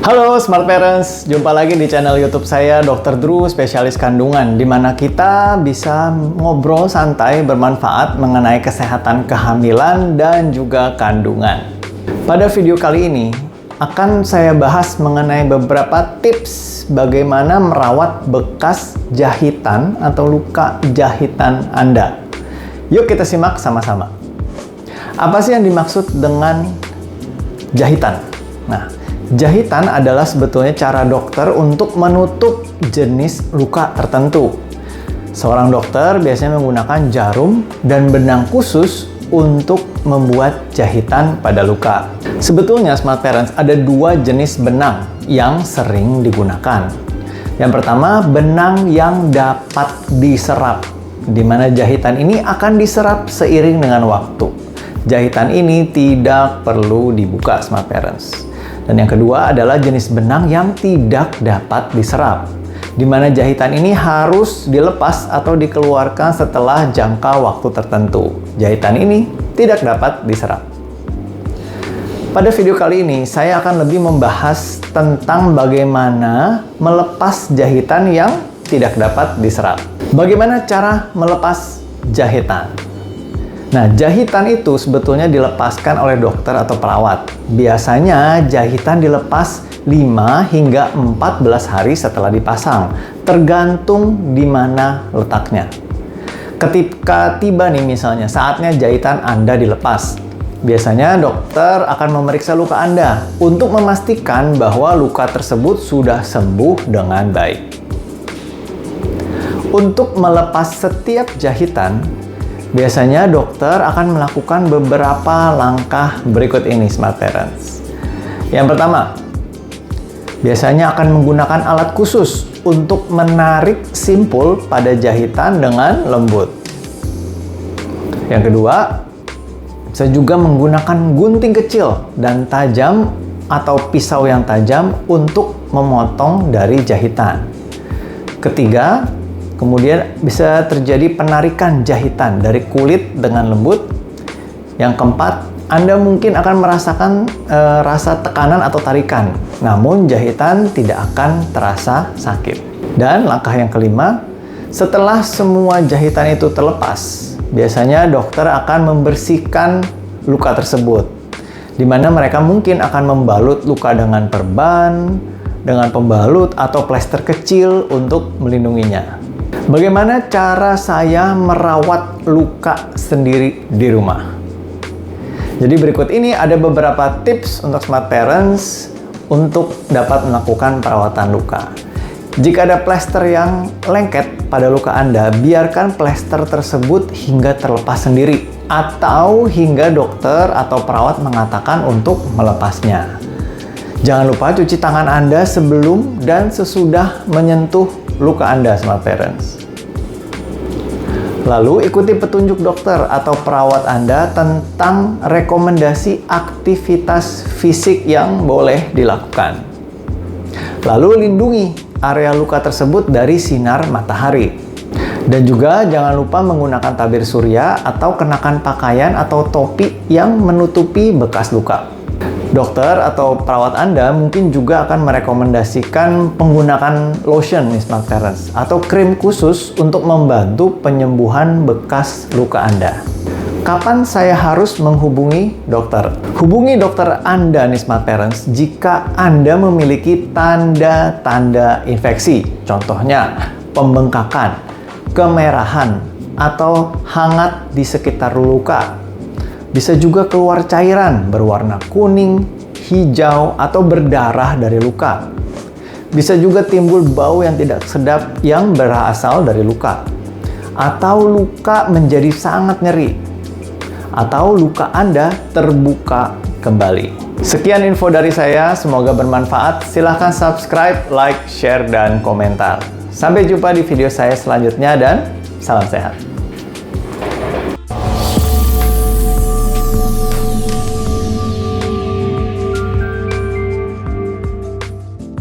Halo Smart Parents, jumpa lagi di channel YouTube saya Dr. Drew, spesialis kandungan, di mana kita bisa ngobrol santai bermanfaat mengenai kesehatan kehamilan dan juga kandungan. Pada video kali ini akan saya bahas mengenai beberapa tips bagaimana merawat bekas jahitan atau luka jahitan Anda. Yuk kita simak sama-sama. Apa sih yang dimaksud dengan jahitan? Nah, jahitan adalah sebetulnya cara dokter untuk menutup jenis luka tertentu. Seorang dokter biasanya menggunakan jarum dan benang khusus untuk membuat jahitan pada luka. Sebetulnya Smart Parents ada dua jenis benang yang sering digunakan. Yang pertama, benang yang dapat diserap, di mana jahitan ini akan diserap seiring dengan waktu. Jahitan ini tidak perlu dibuka Smart Parents. Dan yang kedua adalah jenis benang yang tidak dapat diserap, di mana jahitan ini harus dilepas atau dikeluarkan setelah jangka waktu tertentu. Jahitan ini tidak dapat diserap. Pada video kali ini, saya akan lebih membahas tentang bagaimana melepas jahitan yang tidak dapat diserap. Bagaimana cara melepas jahitan? Nah, jahitan itu sebetulnya dilepaskan oleh dokter atau perawat. Biasanya jahitan dilepas 5 hingga 14 hari setelah dipasang, tergantung di mana letaknya. Ketika tiba nih misalnya saatnya jahitan Anda dilepas, biasanya dokter akan memeriksa luka Anda untuk memastikan bahwa luka tersebut sudah sembuh dengan baik. Untuk melepas setiap jahitan, biasanya dokter akan melakukan beberapa langkah berikut ini Smart Parents. Yang pertama, biasanya akan menggunakan alat khusus untuk menarik simpul pada jahitan dengan lembut. Yang kedua, bisa juga menggunakan gunting kecil dan tajam atau pisau yang tajam untuk memotong dari jahitan. Ketiga, kemudian bisa terjadi penarikan jahitan dari kulit dengan lembut. Yang keempat, Anda mungkin akan merasakan rasa tekanan atau tarikan, namun jahitan tidak akan terasa sakit. Dan langkah yang kelima, setelah semua jahitan itu terlepas, biasanya dokter akan membersihkan luka tersebut, di mana mereka mungkin akan membalut luka dengan perban, dengan pembalut atau plester kecil untuk melindunginya. Bagaimana cara saya merawat luka sendiri di rumah? Jadi berikut ini ada beberapa tips untuk Smart Parents untuk dapat melakukan perawatan luka. Jika ada plester yang lengket pada luka Anda, biarkan plester tersebut hingga terlepas sendiri atau hingga dokter atau perawat mengatakan untuk melepasnya. Jangan lupa cuci tangan Anda sebelum dan sesudah menyentuh luka Anda, Smart Parents. Lalu ikuti petunjuk dokter atau perawat Anda tentang rekomendasi aktivitas fisik yang boleh dilakukan. Lalu lindungi area luka tersebut dari sinar matahari. Dan juga jangan lupa menggunakan tabir surya atau kenakan pakaian atau topi yang menutupi bekas luka. Dokter atau perawat Anda mungkin juga akan merekomendasikan penggunaan lotion nih Smart Parents atau krim khusus untuk membantu penyembuhan bekas luka Anda. Kapan saya harus menghubungi dokter? Hubungi dokter Anda nih Smart Parents jika Anda memiliki tanda-tanda infeksi, contohnya pembengkakan, kemerahan, atau hangat di sekitar luka. Bisa juga keluar cairan berwarna kuning, hijau, atau berdarah dari luka. Bisa juga timbul bau yang tidak sedap yang berasal dari luka. Atau luka menjadi sangat nyeri. Atau luka Anda terbuka kembali. Sekian info dari saya, semoga bermanfaat. Silahkan subscribe, like, share, dan komentar. Sampai jumpa di video saya selanjutnya dan salam sehat.